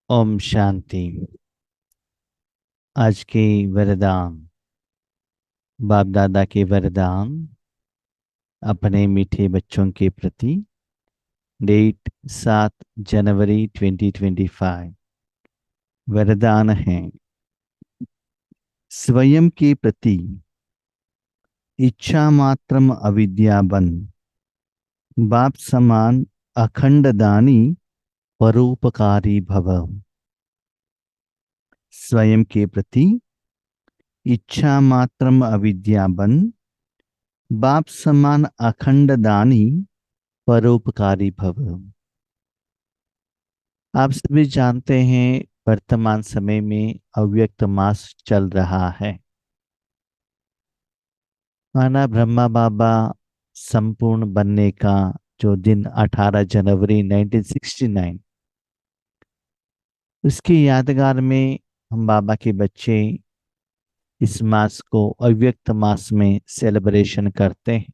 ओम शांति। आज के वरदान, बाप दादा के वरदान अपने मीठे बच्चों के प्रति। डेट 7 जनवरी 2025। वरदान है, स्वयं के प्रति इच्छा मात्रम अविद्या बन, बाप समान अखंड दानी परोपकारी भव। स्वयं के प्रति इच्छा मात्रम अविद्या बन, बाप समान अखंड दानी परोपकारी भव। आप सभी जानते हैं, वर्तमान समय में अव्यक्त मास चल रहा है। माना ब्रह्मा बाबा संपूर्ण बनने का जो दिन 18 जनवरी 1969, उसकी यादगार में हम बाबा के बच्चे इस मास को अव्यक्त मास में सेलिब्रेशन करते हैं।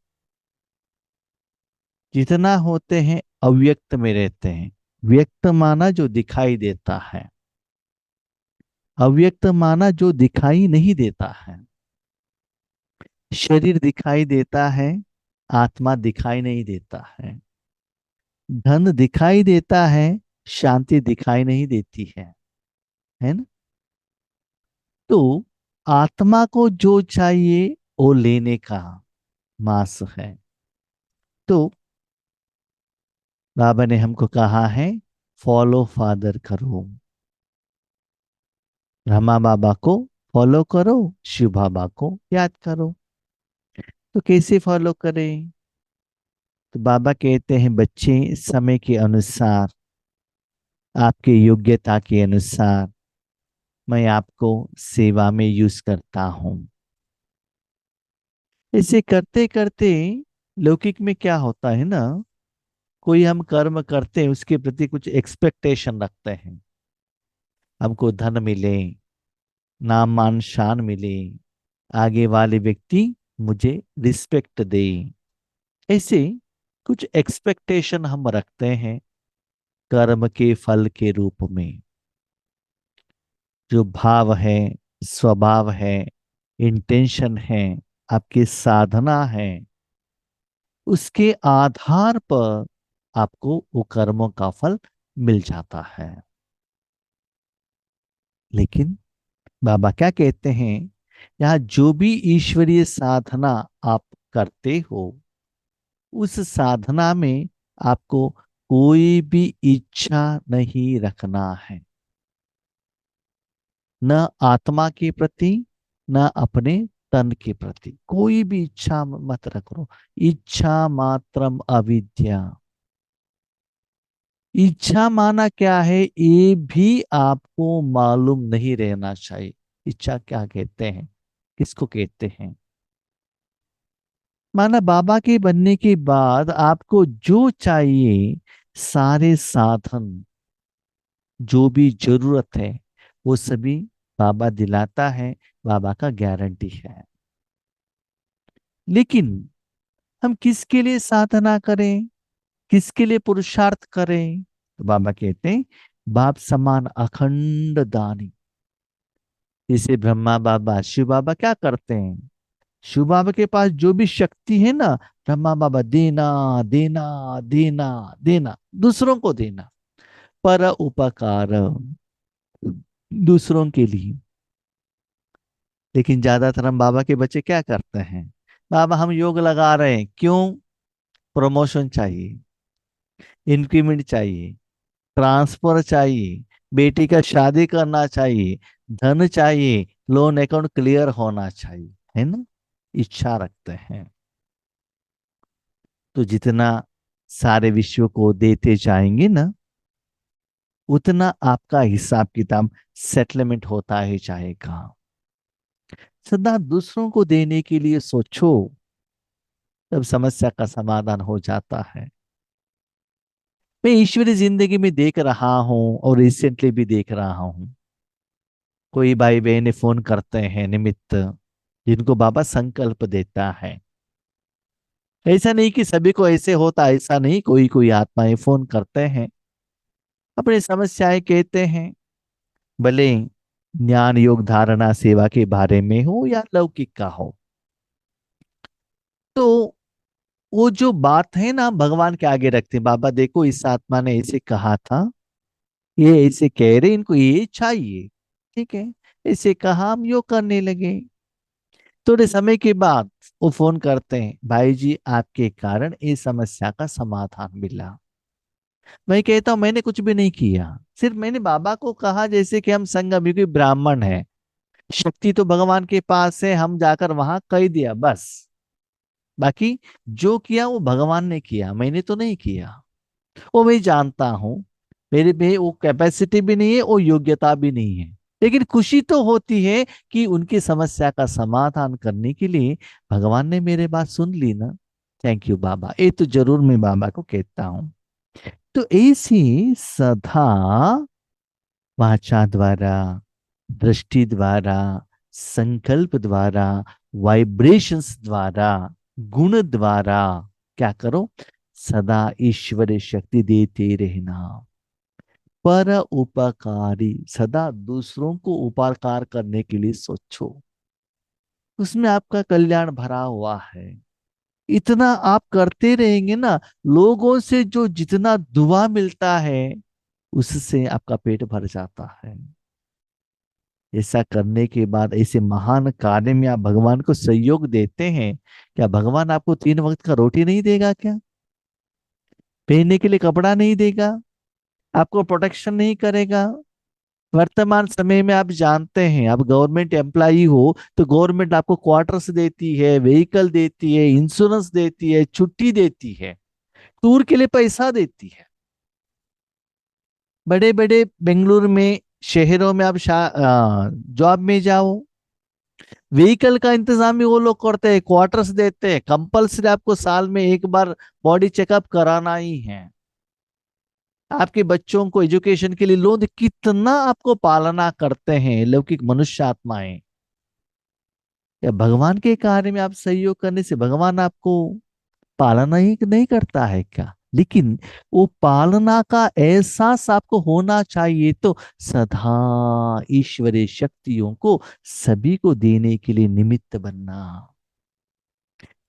जितना होते हैं अव्यक्त में रहते हैं। व्यक्त माना जो दिखाई देता है, अव्यक्त माना जो दिखाई नहीं देता है। शरीर दिखाई देता है, आत्मा दिखाई नहीं देता है। धन दिखाई देता है, शांति दिखाई नहीं देती है ना। तो आत्मा को जो चाहिए वो लेने का मास है। तो बाबा ने हमको कहा है, फॉलो फादर करो। ब्रह्मा बाबा को फॉलो करो, शिव बाबा को याद करो। तो कैसे फॉलो करें? तो बाबा कहते हैं, बच्चे समय के अनुसार, आपके योग्यता के अनुसार मैं आपको सेवा में यूज करता हूं। ऐसे करते करते लौकिक में क्या होता है ना, कोई हम कर्म करते हैं उसके प्रति कुछ एक्सपेक्टेशन रखते हैं। हमको धन मिले, नाम मान शान मिले, आगे वाले व्यक्ति मुझे रिस्पेक्ट दे। ऐसे कुछ एक्सपेक्टेशन हम रखते हैं कर्म के फल के रूप में। जो भाव है, स्वभाव है, इंटेंशन है, आपकी साधना है, उसके आधार पर आपको वो कर्मों का फल मिल जाता है। लेकिन बाबा क्या कहते हैं, यहाँ जो भी ईश्वरीय साधना आप करते हो, उस साधना में आपको कोई भी इच्छा नहीं रखना है। न आत्मा के प्रति, न अपने तन के प्रति कोई भी इच्छा मत रखो। इच्छा मात्रम अविद्या। इच्छा माना क्या है, ये भी आपको मालूम नहीं रहना चाहिए। इच्छा क्या कहते हैं, किसको कहते हैं? माना बाबा के बनने के बाद आपको जो चाहिए, सारे साधन, जो भी जरूरत है, वो सभी बाबा दिलाता है। बाबा का गारंटी है। लेकिन हम किसके लिए साधना करें, किसके लिए पुरुषार्थ करें? तो बाबा कहते हैं, बाप समान अखंड दानी। जैसे ब्रह्मा बाबा, शिव बाबा क्या करते हैं? शिव बाबा के पास जो भी शक्ति है ना, ब्रह्मा बाबा देना देना देना देना, दूसरों को देना, पर उपकार, दूसरों के लिए। लेकिन ज्यादातर हम बाबा के बच्चे क्या करते हैं? बाबा हम योग लगा रहे हैं, क्यों? प्रमोशन चाहिए, इंक्रीमेंट चाहिए, ट्रांसफर चाहिए, बेटी का शादी करना चाहिए, धन चाहिए, लोन अकाउंट क्लियर होना चाहिए, है ना। इच्छा रखते हैं। तो जितना सारे विश्व को देते जाएंगे ना, उतना आपका हिसाब किताब सेटलमेंट होता ही जाएगा। सदा दूसरों को देने के लिए सोचो, तब समस्या का समाधान हो जाता है। मैं ईश्वरी जिंदगी में देख रहा हूं और रिसेंटली भी देख रहा हूं, कोई भाई बहन फोन करते हैं निमित्त, जिनको बाबा संकल्प देता है। ऐसा नहीं कि सभी को ऐसे होता, ऐसा नहीं, कोई कोई आत्माएं फोन करते हैं, अपनी समस्याएं कहते हैं। भले ज्ञान योग धारणा सेवा के बारे में हो या लौकिक का हो। तो वो जो बात है ना, भगवान के आगे रखते हैं, बाबा देखो इस आत्मा ने ऐसे कहा था, ये ऐसे कह रहे, इनको ये चाहिए, ठीक है, ऐसे कहा, हम यो करने लगे। थोड़े समय के बाद वो फोन करते हैं, भाई जी आपके कारण इस समस्या का समाधान मिला। मैं कहता हूं मैंने कुछ भी नहीं किया, सिर्फ मैंने बाबा को कहा जैसे कि हम संघ अभियोगी ब्राह्मण है, शक्ति तो भगवान के पास है, हम जाकर वहां कह दिया बस। बाकी जो किया वो भगवान ने किया, मैंने तो नहीं किया। वो मैं जानता हूँ, मेरे में वो कैपेसिटी भी नहीं है, वो योग्यता भी नहीं है, लेकिन खुशी तो होती है कि उनकी समस्या का समाधान करने के लिए भगवान ने मेरे बात सुन ली ना। थैंक यू बाबा, ये तो जरूर मैं बाबा को कहता हूँ। तो ऐसी सदा वाचा द्वारा, दृष्टि द्वारा, संकल्प द्वारा, वाइब्रेशंस द्वारा, गुण द्वारा क्या करो, सदा ईश्वर शक्ति देते रहना। पर उपकारी, सदा दूसरों को उपकार करने के लिए सोचो, उसमें आपका कल्याण भरा हुआ है। इतना आप करते रहेंगे ना, लोगों से जो जितना दुआ मिलता है उससे आपका पेट भर जाता है। ऐसा करने के बाद, ऐसे महान कार्य में आप भगवान को सहयोग देते हैं, क्या भगवान आपको 3 वक्त का रोटी नहीं देगा क्या? पहनने के लिए कपड़ा नहीं देगा? आपको प्रोटेक्शन नहीं करेगा? वर्तमान समय में आप जानते हैं, आप गवर्नमेंट एम्प्लॉई हो तो गवर्नमेंट आपको क्वार्टर्स देती है, व्हीकल देती है, इंश्योरेंस देती है, छुट्टी देती है, टूर के लिए पैसा देती है। बड़े बड़े बेंगलुरु में, शहरों में आप जॉब में जाओ, व्हीकल का इंतजाम भी वो लोग करते हैं, क्वार्टर्स देते हैं, कंपल्सरी आपको साल में एक बार बॉडी चेकअप कराना ही है। आपके बच्चों को एजुकेशन के लिए लोन, कितना आपको पालना करते हैं लौकिक मनुष्य आत्माएं। या भगवान के कार्य में आप सहयोग करने से भगवान आपको पालना ही नहीं करता है क्या? लेकिन वो पालना का एहसास आपको होना चाहिए, तो सदा ईश्वरीय शक्तियों को सभी को देने के लिए निमित्त बनना।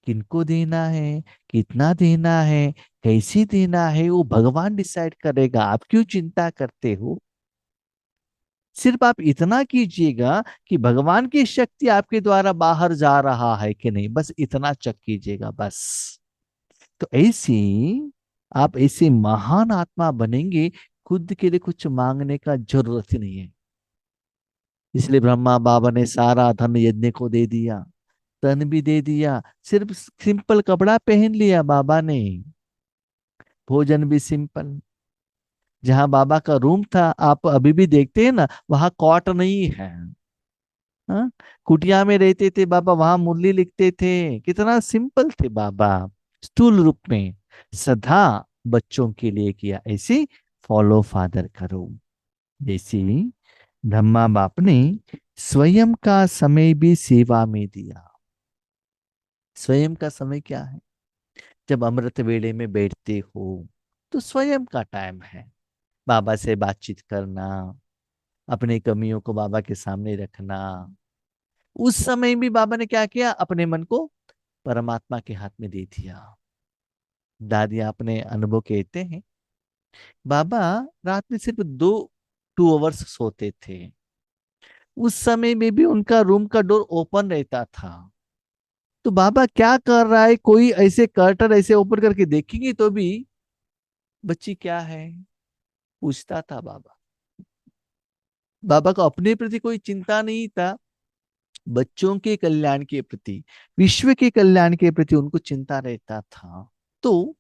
किनको देना है, कितना देना है, कैसे देना है, वो भगवान डिसाइड करेगा, आप क्यों चिंता करते हो? सिर्फ आप इतना कीजिएगा कि भगवान की शक्ति आपके द्वारा बाहर जा रहा है कि नहीं, बस इतना चेक कीजिएगा बस। तो ऐसी आप ऐसे महान आत्मा बनेंगे, खुद के लिए कुछ मांगने का जरूरत ही नहीं है। इसलिए ब्रह्मा बाबा ने सारा धन यज्ञ को दे दिया, तन भी दे दिया, सिर्फ सिंपल कपड़ा पहन लिया बाबा ने, भोजन भी सिंपल। जहां बाबा का रूम था, आप अभी भी देखते हैं ना, वहां कॉट नहीं है। हाँ? कुटिया में रहते थे बाबा, वहां मुरली लिखते थे, कितना सिंपल थे बाबा। स्थूल रूप में सदा बच्चों के लिए किया, ऐसे फॉलो फादर करो। जैसे ब्रह्मा बाप ने स्वयं का समय भी सेवा में दिया। स्वयं का समय क्या है? जब अमृत वेले में बैठते हो तो स्वयं का टाइम है, बाबा से बातचीत करना, अपनी कमियों को बाबा के सामने रखना। उस समय भी बाबा ने क्या किया, अपने मन को परमात्मा के हाथ में दे दिया। दादी अपने अनुभव कहते हैं, बाबा रात में सिर्फ 2 आवर्स सोते थे, उस समय में भी उनका रूम का डोर ओपन रहता था। तो बाबा क्या कर रहा है, कोई ऐसे कर्टन ऐसे ओपन करके देखेंगे तो भी बच्ची क्या है, पूछता था बाबा। बाबा को अपने प्रति कोई चिंता नहीं था, बच्चों के कल्याण के प्रति, विश्व के कल्याण के प्रति उनको चिंता रहता था। तो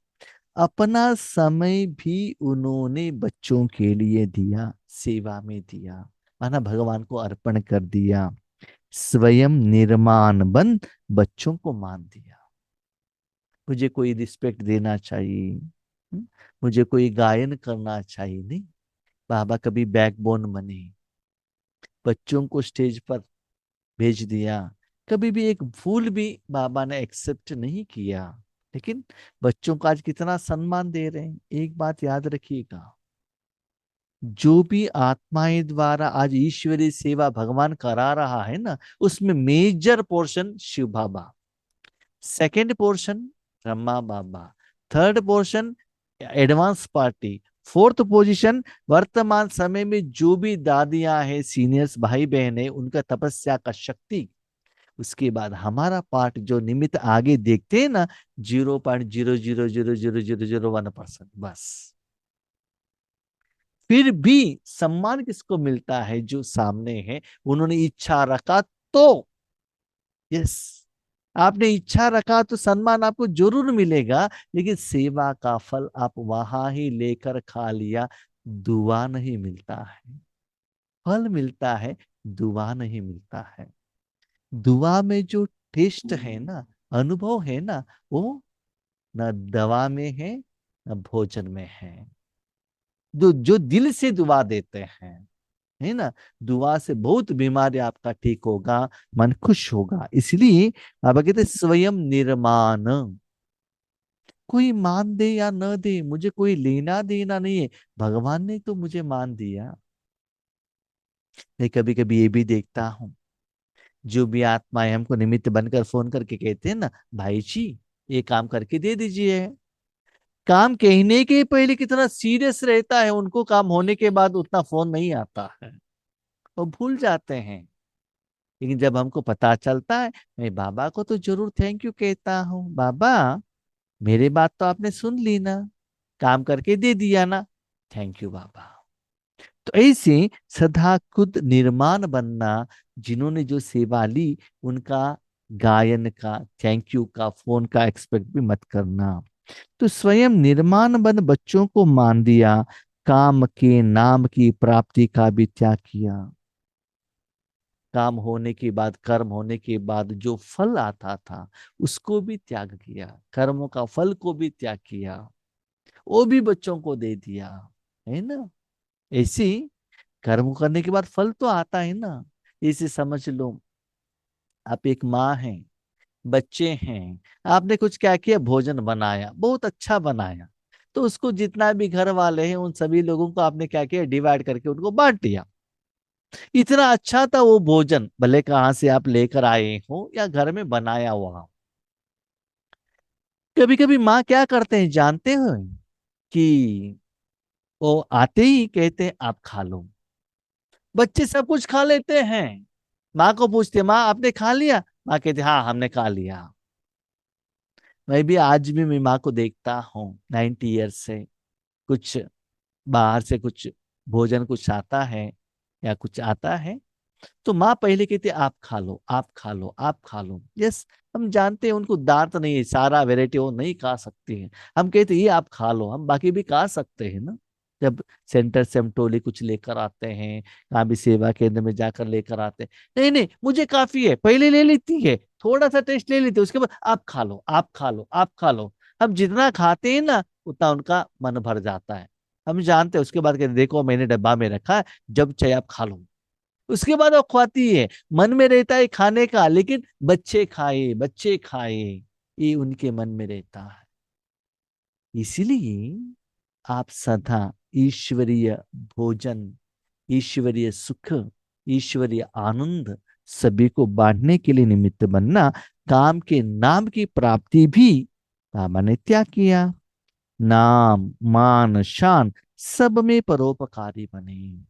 अपना समय भी उन्होंने बच्चों के लिए दिया, सेवा में दिया, माना भगवान को अर्पण कर दिया। स्वयं निर्माण बन बच्चों को मान दिया। मुझे कोई रिस्पेक्ट देना चाहिए, हम्म, मुझे कोई गायन करना चाहिए, नहीं, बाबा कभी बैकबोन बने, बच्चों को स्टेज पर भेज दिया। कभी भी एक फूल भी बाबा ने एक्सेप्ट नहीं किया, लेकिन बच्चों को आज कितना सम्मान दे रहे हैं। एक बात याद रखिएगा, जो भी आत्माएं द्वारा आज ईश्वरीय सेवा भगवान करा रहा है ना, उसमें major portion Shiv Baba, second portion Brahma Baba, third portion advance party, fourth position वर्तमान समय में जो भी दादियां हैं, सीनियर्स भाई बहन है, उनका तपस्या का शक्ति। उसके बाद हमारा पार्ट जो निमित्त आगे देखते हैं ना, 0.0000001%, बस। फिर भी सम्मान किसको मिलता है? जो सामने है, उन्होंने इच्छा रखा तो। यस, आपने इच्छा रखा तो सम्मान आपको जरूर मिलेगा, लेकिन सेवा का फल आप वहां ही लेकर खा लिया, दुआ नहीं मिलता है। फल मिलता है, दुआ नहीं मिलता है। दुआ में जो टेस्ट है ना, अनुभव है ना, वो न दवा में है, न भोजन में है। जो जो दिल से दुआ देते हैं, है ना, दुआ से बहुत बीमारी आपका ठीक होगा, मन खुश होगा। इसलिए बाबा कहते स्वयं निर्माण। कोई मान दे या न दे, मुझे कोई लेना देना नहीं है, भगवान ने तो मुझे मान दिया। मैं कभी कभी ये भी देखता हूँ, जो भी आत्माएं हमको निमित्त बनकर फोन करके कहते हैं ना, भाई जी ये काम करके दे दीजिए, काम कहने के पहले कितना सीरियस रहता है, उनको काम होने के बाद उतना फोन नहीं आता है, वो भूल जाते हैं। लेकिन जब हमको पता चलता है, मैं बाबा को तो जरूर थैंक यू कहता हूँ, बाबा मेरे बात तो आपने सुन ली ना, काम करके दे दिया ना, थैंक यू बाबा। तो ऐसे सदा खुद निर्माण बनना, जिन्होंने जो सेवा ली, उनका गायन का, थैंक यू का, फोन का एक्सपेक्ट भी मत करना। तो स्वयं निर्माण बन बच्चों को मान दिया, काम के नाम की प्राप्ति का भी त्याग किया। काम होने के बाद, कर्म होने के बाद जो फल आता था, उसको भी त्याग किया, कर्मों का फल को भी त्याग किया, वो भी बच्चों को दे दिया, है ना। ऐसी कर्म करने के बाद फल तो आता है ना। इसे समझ लो, आप एक माँ हैं, बच्चे हैं, आपने कुछ क्या किया, भोजन बनाया, बहुत अच्छा बनाया, तो उसको जितना भी घर वाले हैं उन सभी लोगों को आपने क्या किया, डिवाइड करके उनको बांट दिया। इतना अच्छा था वो भोजन, भले कहाँ से आप लेकर आए हो या घर में बनाया हुआ हो। कभी कभी माँ क्या करते हैं जानते हो, कि वो आते ही कहते हैं आप खा लो। बच्चे सब कुछ खा लेते हैं, माँ को पूछते माँ आपने खा लिया, माँ कहते हाँ हमने खा लिया। मैं भी आज भी मैं माँ को देखता हूँ 90 ईयर्स से, कुछ बाहर से कुछ भोजन कुछ आता है या कुछ आता है, तो माँ पहले कहती है आप खा लो, आप खा लो, आप खा लो। यस, हम जानते हैं उनको दांत नहीं है, सारा वेराइटी वो नहीं खा सकती है, हम कहते हैं ये आप खा लो, हम बाकी भी खा सकते हैं ना। जब सेंटर से हम टोली कुछ लेकर आते हैं, कहाँ भी सेवा केंद्र में जाकर लेकर आते हैं, नहीं नहीं मुझे काफी है, पहले ले लेती है, थोड़ा सा टेस्ट ले लेती है, उसके बाद आप खा लो, आप खा लो, आप खा लो। हम जितना खाते हैं ना, उतना उनका मन भर जाता है। हम जानते हैं, उसके बाद कहते देखो मैंने डब्बा में रखा है, जब चाहे आप खा लो। उसके बाद वो खुआती है, मन में रहता है खाने का, लेकिन बच्चे खाए, बच्चे खाए, ये उनके मन में रहता है। इसलिए आप सदा ईश्वरीय भोजन, ईश्वरीय सुख, ईश्वरीय आनंद सभी को बांटने के लिए निमित्त बनना, काम के नाम की प्राप्ति भी बाबा ने त्याग किया। नाम मान शान सब में परोपकारी बने,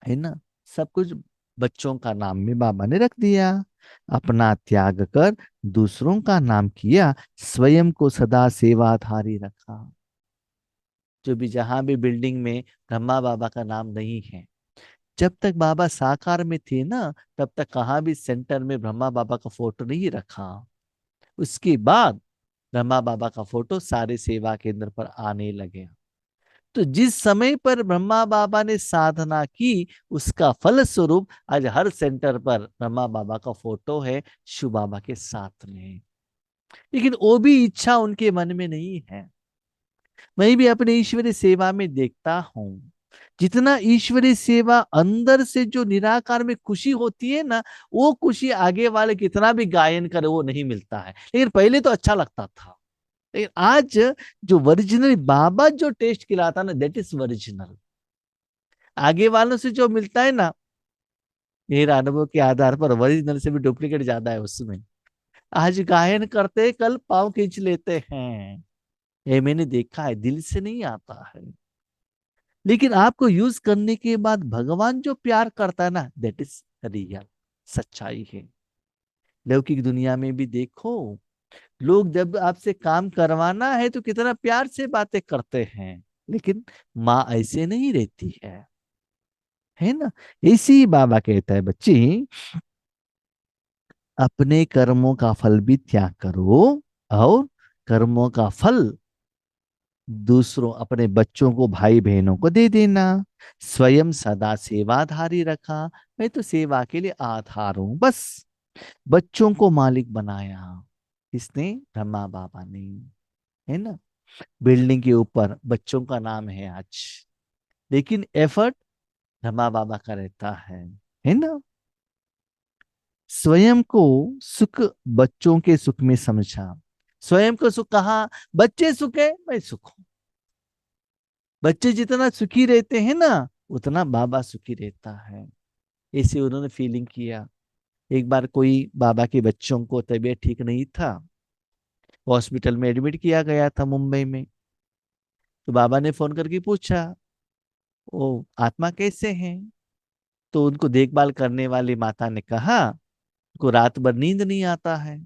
है ना। सब कुछ बच्चों का नाम में बाबा ने रख दिया, अपना त्याग कर दूसरों का नाम किया, स्वयं को सदा सेवाधारी रखा। जो भी जहां भी बिल्डिंग में ब्रह्मा बाबा का नाम नहीं है, जब तक बाबा साकार में थे ना, तब तक कहाँ भी सेंटर में ब्रह्मा बाबा का फोटो नहीं रखा। उसके बाद ब्रह्मा बाबा का फोटो सारे सेवा केंद्र पर आने लगे। तो जिस समय पर ब्रह्मा बाबा ने साधना की, उसका फल स्वरूप आज हर सेंटर पर ब्रह्मा बाबा का फोटो है, शिव बाबा के साथ में। लेकिन वो भी इच्छा उनके मन में नहीं है। मैं भी अपने ईश्वरीय सेवा में देखता हूँ, जितना ईश्वरीय सेवा अंदर से जो निराकार में खुशी होती है ना, वो खुशी आगे वाले कितना भी गायन करे वो नहीं मिलता है। लेकिन पहले तो अच्छा लगता था, लेकिन आज जो ओरिजिनल बाबा जो टेस्ट खिलाता ना, दैट इज ओरिजिनल। आगे वालों से जो मिलता है ना, मेरा अनुभव के आधार पर ओरिजिनल से भी डुप्लीकेट ज्यादा है उसमें। आज गायन करते कल पाँव खींच लेते हैं, ये मैंने देखा है, दिल से नहीं आता है। लेकिन आपको यूज करने के बाद भगवान जो प्यार करता है ना, दैट इज रियल, सच्चाई है। लौकिक दुनिया में भी देखो, लोग जब आपसे काम करवाना है तो कितना प्यार से बातें करते हैं, लेकिन माँ ऐसे नहीं रहती है ना। इसी बाबा कहता है, बच्ची अपने कर्मों का फल भी त्याग करो, और कर्मों का फल दूसरों, अपने बच्चों को, भाई बहनों को दे देना। स्वयं सदा सेवाधारी रखा, मैं तो सेवा के लिए आधार हूं बस। बच्चों को मालिक बनाया, किसने? ब्रह्मा बाबा ने, है ना। बिल्डिंग के ऊपर बच्चों का नाम है आज, लेकिन एफर्ट ब्रह्मा बाबा का रहता है ना। स्वयं को सुख बच्चों के सुख में समझा। स्वयं को सुख कहा? बच्चे सुख है, मैं सुख हूं। बच्चे जितना सुखी रहते हैं ना, उतना बाबा सुखी रहता है। ऐसे उन्होंने फीलिंग किया। एक बार कोई बाबा के बच्चों को तबीयत ठीक नहीं था, हॉस्पिटल में एडमिट किया गया था मुंबई में। तो बाबा ने फोन करके पूछा, वो आत्मा कैसे हैं? तो उनको देखभाल करने वाली माता ने कहा, उनको रात भर नींद नहीं आता है।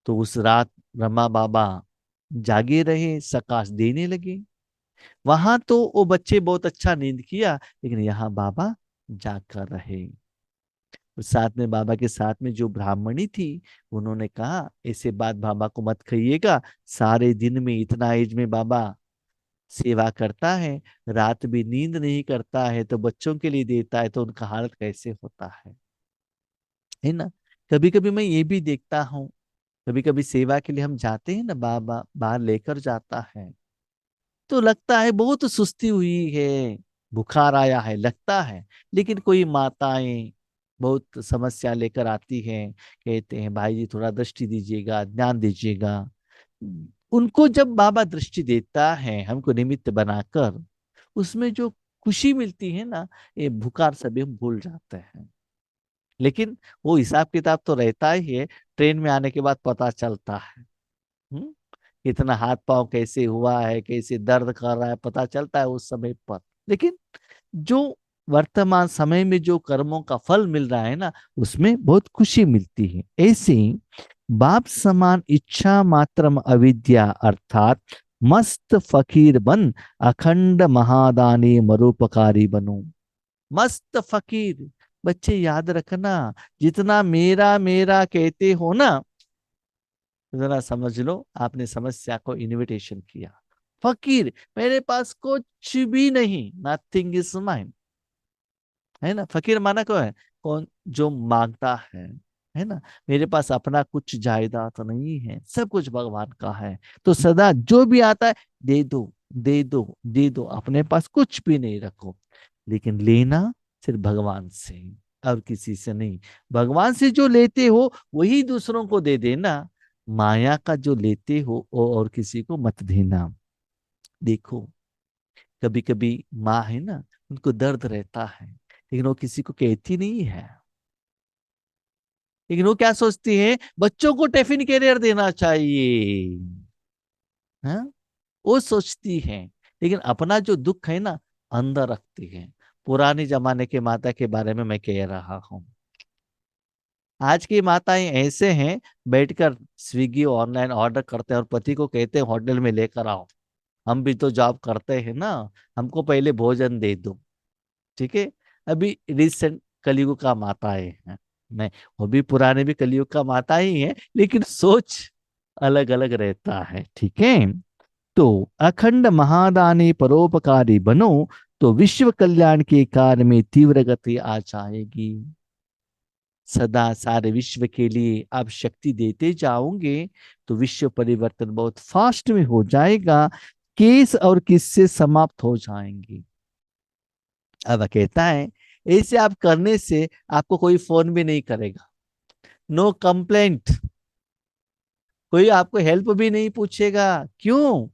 तो उस रात ब्रह्मा बाबा जागे रहे, सकाश देने लगे। वहां तो वो बच्चे बहुत अच्छा नींद किया, लेकिन यहाँ बाबा जाग कर रहे। उस साथ में बाबा के साथ में जो ब्राह्मणी थी, उन्होंने कहा, ऐसे बात बाबा को मत कहिएगा, सारे दिन में इतना एज में बाबा सेवा करता है, रात भी नींद नहीं करता है, तो बच्चों के लिए देता है, तो उनका हालत कैसे होता है ना। कभी कभी मैं ये भी देखता हूँ, कभी कभी सेवा के लिए हम जाते हैं ना, बाबा बाहर लेकर जाता है, तो लगता है बहुत सुस्ती हुई है, बुखार आया है लगता है। लेकिन कोई माताएं बहुत समस्या लेकर आती हैं, कहते हैं भाई जी थोड़ा दृष्टि दीजिएगा, ज्ञान दीजिएगा। उनको जब बाबा दृष्टि देता है हमको निमित्त बनाकर, उसमें जो खुशी मिलती है ना, ये बुखार सभी हम भूल जाते हैं। लेकिन वो हिसाब किताब तो रहता ही है, ट्रेन में आने के बाद पता चलता है। हम्म, इतना हाथ पांव कैसे हुआ है, कैसे दर्द कर रहा है, पता चलता है उस समय पर। लेकिन जो वर्तमान समय में जो कर्मों का फल मिल रहा है ना, उसमें बहुत खुशी मिलती है। ऐसे ही बाप समान इच्छा मात्रम अविद्या अर्थात मस्त फकीर बन, अखंड महादानी मरोपकारी बनो। मस्त फकीर, बच्चे याद रखना, जितना मेरा मेरा कहते हो ना, जरा समझ लो आपने समस्या को इनविटेशन किया। फकीर, मेरे पास कुछ भी नहीं, नथिंग इज माइन, है ना। फकीर माना कौन है? कौन जो मांगता है ना। मेरे पास अपना कुछ जायदाद तो नहीं है, सब कुछ भगवान का है, तो सदा जो भी आता है दे दो, दे दो, दे दो, अपने पास कुछ भी नहीं रखो। लेकिन लेना सिर्फ भगवान से, और किसी से नहीं। भगवान से जो लेते हो वही दूसरों को दे देना, माया का जो लेते हो वो और किसी को मत देना। देखो, कभी कभी माँ है ना, उनको दर्द रहता है, लेकिन वो किसी को कहती नहीं है। लेकिन वो क्या सोचती है? बच्चों को टिफिन कैरियर देना चाहिए, हाँ, वो सोचती है। लेकिन अपना जो दुख है ना, अंदर रखती है। पुराने जमाने के माता के बारे में मैं कह रहा हूँ। आज की माताएं ऐसे हैं, बैठकर स्विगी ऑनलाइन ऑर्डर करते हैं और पति को कहते हैं होटल में लेकर आओ, हम भी तो जॉब करते हैं ना, हमको पहले भोजन दे दो। ठीक है। अभी रिसेंट कलयुग का माताएं हैं, मैं, वो भी पुराने भी कलयुग का माता ही है, लेकिन सोच अलग अलग रहता है। ठीक है। तो अखंड महादानी परोपकारी बनो, तो विश्व कल्याण के कार्य में तीव्र गति आ जाएगी। सदा सारे विश्व के लिए आप शक्ति देते जाओगे, तो विश्व परिवर्तन बहुत फास्ट में हो जाएगा, केस और किस्से समाप्त हो जाएंगे। अब कहता है, ऐसे आप करने से आपको कोई फोन भी नहीं करेगा, नो कंप्लेंट, कोई आपको हेल्प भी नहीं पूछेगा। क्यों?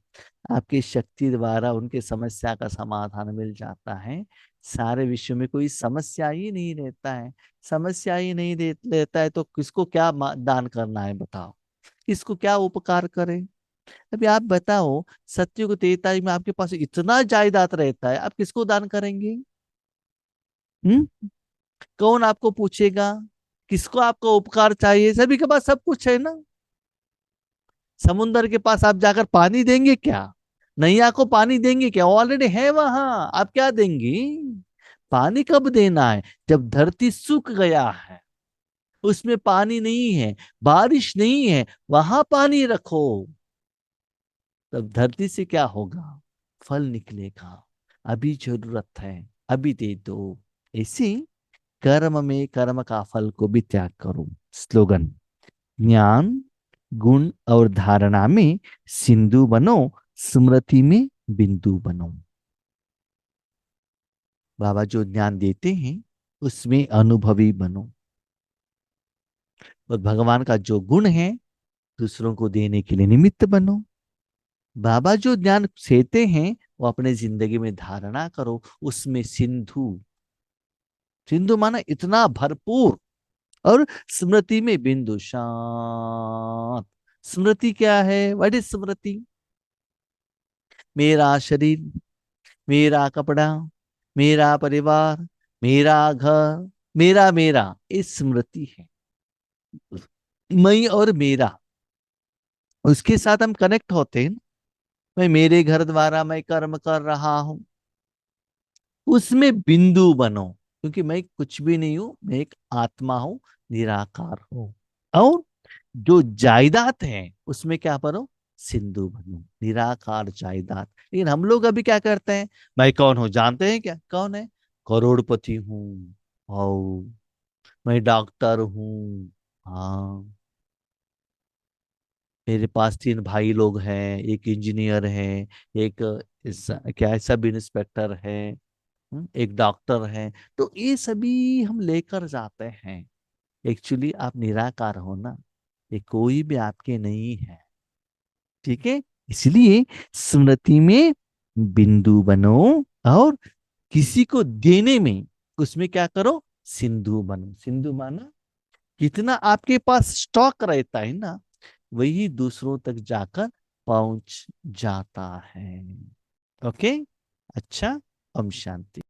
आपकी शक्ति द्वारा उनके समस्या का समाधान मिल जाता है। सारे विश्व में कोई समस्या ही नहीं रहता है। समस्या ही नहीं रहता है तो किसको क्या दान करना है बताओ, किसको क्या उपकार करे। अभी आप बताओ, सत्युग त्रेता में आपके पास इतना जायदाद रहता है, आप किसको दान करेंगे? हम्म? कौन आपको पूछेगा? किसको आपका उपकार चाहिए? सभी के पास सब कुछ है ना। समुंदर के पास आप जाकर पानी देंगे क्या? नैया को पानी देंगे क्या? ऑलरेडी है वहां, आप क्या देंगी? पानी कब देना है? जब धरती सूख गया है, उसमें पानी नहीं है, बारिश नहीं है, वहां पानी रखो। तब धरती से क्या होगा? फल निकलेगा। अभी जरूरत है, अभी दे दो। ऐसे कर्म में कर्म का फल को भी त्याग करो। स्लोगन: ज्ञान, गुण और धारणा में सिंधु बनो, स्मृति में बिंदु बनो। बाबा जो ज्ञान देते हैं उसमें अनुभवी बनो, और भगवान का जो गुण है दूसरों को देने के लिए निमित्त बनो। बाबा जो ज्ञान देते हैं वो अपने जिंदगी में धारणा करो, उसमें सिंधु। सिंधु माना इतना भरपूर, और स्मृति में बिंदु शांत। स्मृति क्या है? व्हाट इज स्मृति? मेरा शरीर, मेरा कपड़ा, मेरा परिवार, मेरा घर, मेरा मेरा, ये स्मृति है। मैं और मेरा, उसके साथ हम कनेक्ट होते हैं ना। मैं मेरे घर द्वारा मैं कर्म कर रहा हूं, उसमें बिंदु बनो, क्योंकि मैं कुछ भी नहीं हूं, मैं एक आत्मा हूं, निराकार हूं। और जो जायदाद है उसमें क्या बनो? सिंधु बनो, निराकार जायदाद। लेकिन हम लोग अभी क्या करते हैं? मैं कौन हूं जानते हैं क्या? कौन है? करोड़पति हूँ। ओ, मैं डॉक्टर हूँ। हाँ, मेरे पास तीन भाई लोग हैं, एक इंजीनियर है, एक क्या है, सब इंस्पेक्टर है, एक डॉक्टर है। तो ये सभी हम लेकर जाते हैं। एक्चुअली आप निराकार हो ना, ये कोई भी आपके नहीं है। ठीक है? इसलिए स्मृति में बिंदु बनो, और किसी को देने में, उसमें क्या करो? सिंधु बनो। सिंधु माना कितना आपके पास स्टॉक रहता है ना, वही दूसरों तक जाकर पहुंच जाता है। ओके? अच्छा। ओम शांति।